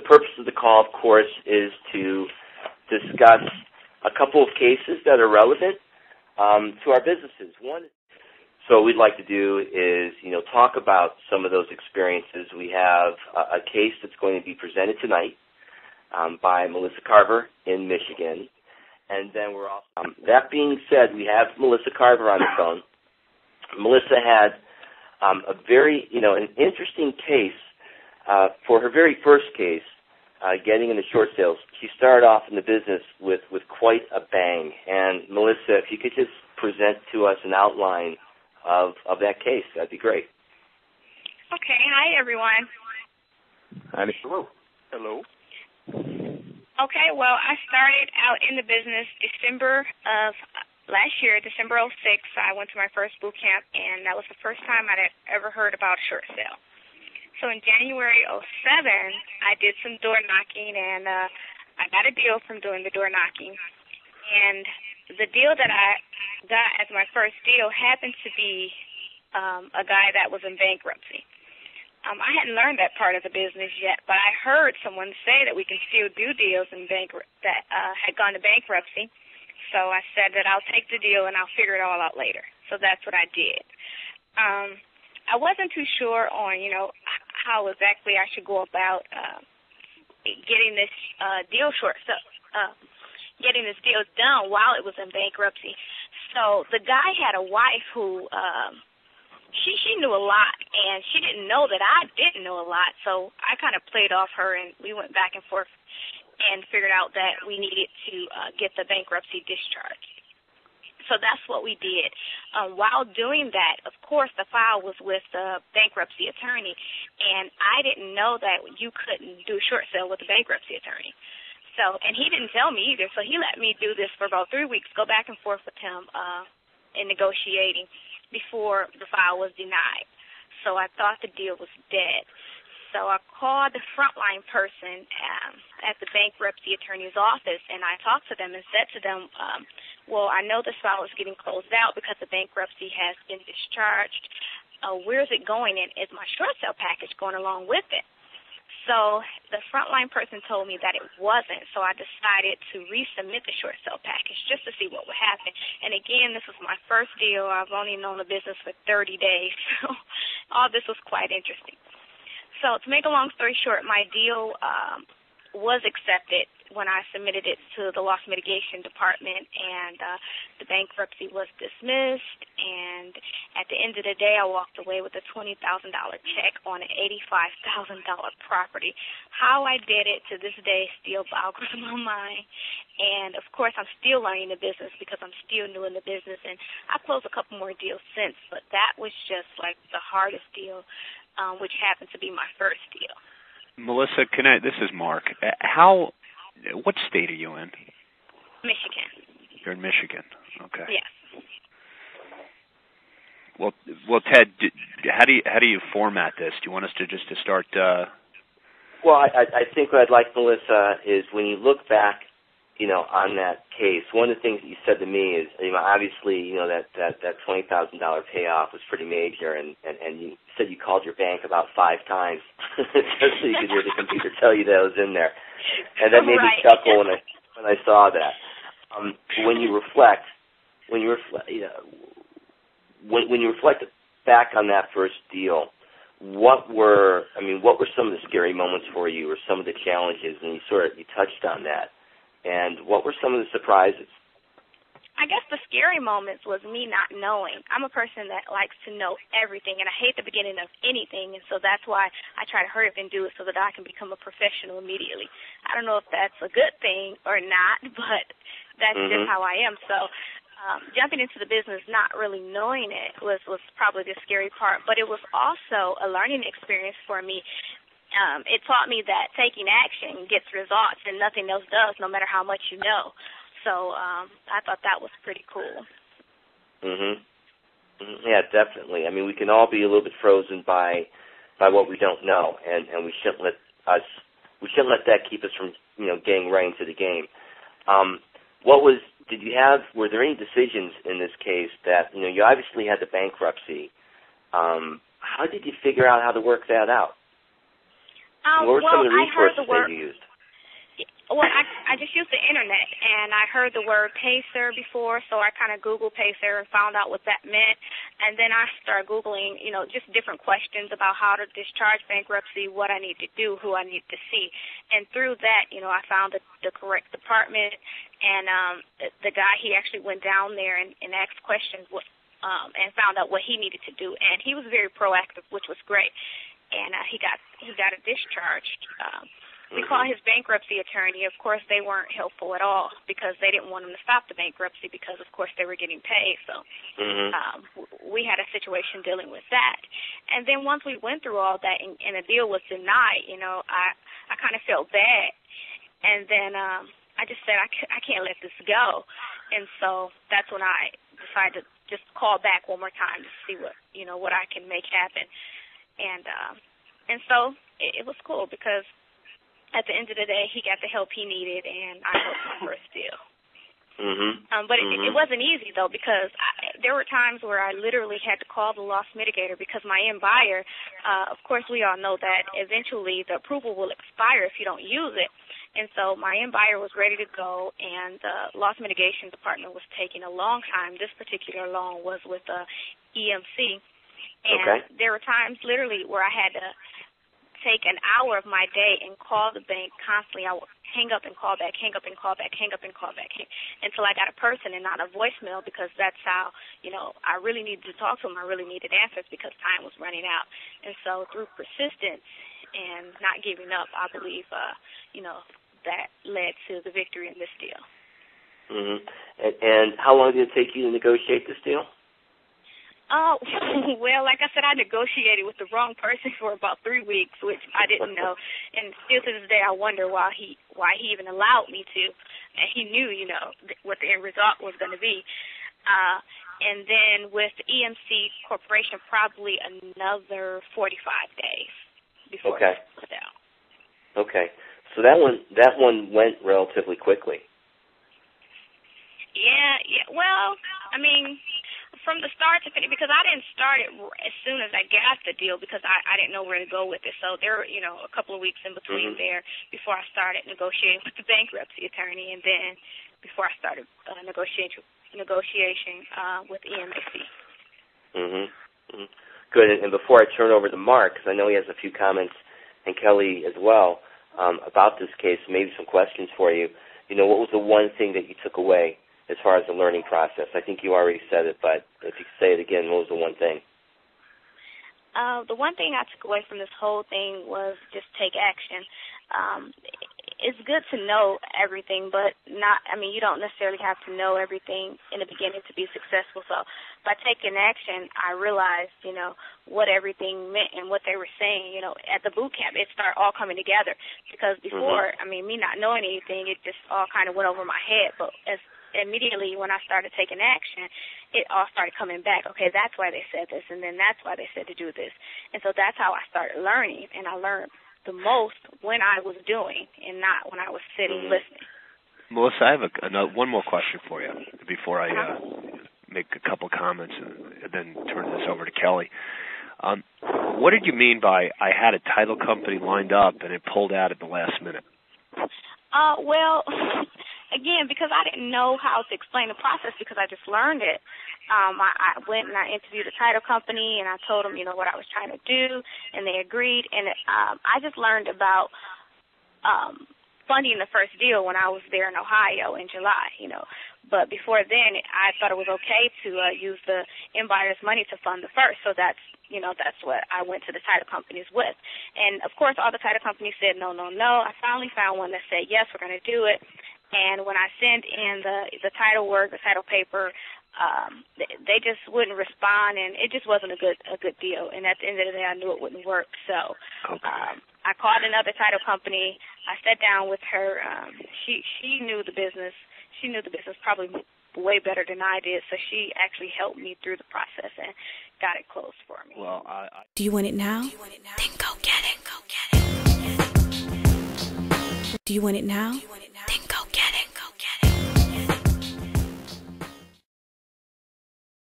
The purpose of the call, of course, is to discuss a couple of cases that are relevant to our businesses. So what we'd like to do is, talk about some of those experiences. We have a case that's going to be presented tonight by Melissa Carver in Michigan. And then we're also, that being said, we have Melissa Carver on the phone. Melissa had a very, an interesting case for her very first case, getting into short sales. She started off in the business with quite a bang. And Melissa, if you could just present to us an outline of that case, that'd be great. Okay. Hi, everyone. Hi. Hello. Hello. Okay. Well, I started out in the business December of last year, December 06. I went to my first boot camp, and that was the first time I'd ever heard about a short sale. So in January 07, I did some door knocking, and I got a deal from doing the door knocking. And the deal that I got as my first deal happened to be a guy that was in bankruptcy. I hadn't learned that part of the business yet, but I heard someone say that we can still do deals in that had gone to bankruptcy. So I said that I'll take the deal and I'll figure it all out later. So that's what I did. I wasn't too sure on, how exactly I should go about getting this deal getting this deal done while it was in bankruptcy. So the guy had a wife who she knew a lot, and she didn't know that I didn't know a lot. So I kind of played off her, and we went back and forth and figured out that we needed to get the bankruptcy discharged. So that's what we did. While doing that, of course, the file was with the bankruptcy attorney, and I didn't know that you couldn't do a short sale with a bankruptcy attorney. So, and he didn't tell me either, so he let me do this for about 3 weeks, go back and forth with him in negotiating before the file was denied. So I thought the deal was dead. So I called the frontline person at the bankruptcy attorney's office, and I talked to them and said to them, well, I know this file is getting closed out because the bankruptcy has been discharged. Where is it going, and is my short sale package going along with it? So the frontline person told me that it wasn't, so I decided to resubmit the short sale package just to see what would happen. And again, this was my first deal. I've only known the business for 30 days, so all this was quite interesting. So to make a long story short, my deal was accepted when I submitted it to the loss mitigation department, and the bankruptcy was dismissed. And at the end of the day, I walked away with a $20,000 check on an $85,000 property. How I did it to this day still boggles my mind. And, of course, I'm still learning the business because I'm still new in the business. And I've closed a couple more deals since, but that was just like the hardest deal, which happened to be my first deal. Melissa, this is Mark. What state are you in? Michigan. You're in Michigan. Okay. Yes. Well, Ted, how do you format this? Do you want us to start? Well, I think what I'd like, Melissa, is when you look back, on that case, one of the things that you said to me is, obviously, that $20,000 payoff was pretty major, and you said you called your bank about 5 times just so you could hear the computer tell you that it was in there, and that made me chuckle when I saw that. When you reflect back on that first deal, what were some of the scary moments for you, or some of the challenges? And you touched on that. And what were some of the surprises? I guess the scary moments was me not knowing. I'm a person that likes to know everything, and I hate the beginning of anything, and so that's why I try to hurry up and do it so that I can become a professional immediately. I don't know if that's a good thing or not, but that's just how I am. So jumping into the business, not really knowing it, was probably the scary part, but it was also a learning experience for me. It taught me that taking action gets results, and nothing else does, no matter how much you know. So I thought that was pretty cool. Yeah, definitely. We can all be a little bit frozen by what we don't know, and we shouldn't let that keep us from getting right into the game. Were there any decisions in this case that you obviously had the bankruptcy? How did you figure out how to work that out? What were some of the I heard resources the word. that you used? Well, I just used the internet, and I heard the word pacer before, so I kind of Googled pacer and found out what that meant. And then I started Googling, just different questions about how to discharge bankruptcy, what I need to do, who I need to see. And through that, I found the correct department, and the guy, he actually went down there and asked questions and found out what he needed to do. And he was very proactive, which was great. And he got a discharge. We called his bankruptcy attorney. Of course, they weren't helpful at all because they didn't want him to stop the bankruptcy because, of course, they were getting paid. So we had a situation dealing with that. And then once we went through all that and a deal was denied, I kind of felt bad. And then I just said, I can't let this go. And so that's when I decided to just call back one more time to see what I can make happen. And so it was cool because at the end of the day, he got the help he needed, and I helped my first deal. But it wasn't easy, though, because there were times where I literally had to call the loss mitigator because my end buyer, of course, we all know that eventually the approval will expire if you don't use it. And so my end buyer was ready to go, and the loss mitigation department was taking a long time. This particular loan was with EMC. And there were times literally where I had to take an hour of my day and call the bank constantly. I would hang up and call back, hang up and call back, hang up and call back, until I got a person and not a voicemail, because that's how, I really needed to talk to them. I really needed answers because time was running out. And so through persistence and not giving up, I believe, that led to the victory in this deal. And how long did it take you to negotiate this deal? Oh, well, like I said, I negotiated with the wrong person for about 3 weeks, which I didn't know. And still to this day, I wonder why he even allowed me to. And he knew, what the end result was going to be. And then with the EMC Corporation, probably another 45 days before it was out. Okay. So that one went relatively quickly. Yeah. Well, I mean, from the start to finish, because I didn't start it as soon as I got the deal because I didn't know where to go with it. So there were, a couple of weeks in between there before I started negotiating with the bankruptcy attorney, and then before I started negotiation with EMC. Good. And before I turn over to Mark, because I know he has a few comments, and Kelly as well, about this case, maybe some questions for you. What was the one thing that you took away as far as the learning process? I think you already said it, but if you could say it again, what was the one thing? The one thing I took away from this whole thing was just take action. It's good to know everything, but you don't necessarily have to know everything in the beginning to be successful. So by taking action, I realized, what everything meant and what they were saying, at the boot camp. It started all coming together because before, me not knowing anything, it just all kind of went over my head. But immediately when I started taking action, it all started coming back. Okay, that's why they said this, and then that's why they said to do this. And so that's how I started learning, and I learned the most when I was doing and not when I was sitting listening. Melissa, I have one more question for you before I make a couple comments and then turn this over to Kelly. What did you mean by I had a title company lined up and it pulled out at the last minute? Well, again, because I didn't know how to explain the process because I just learned it. I went and I interviewed a title company, and I told them, what I was trying to do, and they agreed. And I just learned about funding the first deal when I was there in Ohio in July, But before then, I thought it was okay to use the end buyer's money to fund the first. So that's what I went to the title companies with. And, of course, all the title companies said no, no, no. I finally found one that said, yes, we're going to do it. And when I sent in the title work, the title paper, they just wouldn't respond, and it just wasn't a good deal. And at the end of the day, I knew it wouldn't work. So I called another title company. I sat down with her. She knew the business. She knew the business probably way better than I did. So she actually helped me through the process and got it closed for me. Well, Do you want it now? Then go get it. Do you want it now? Then go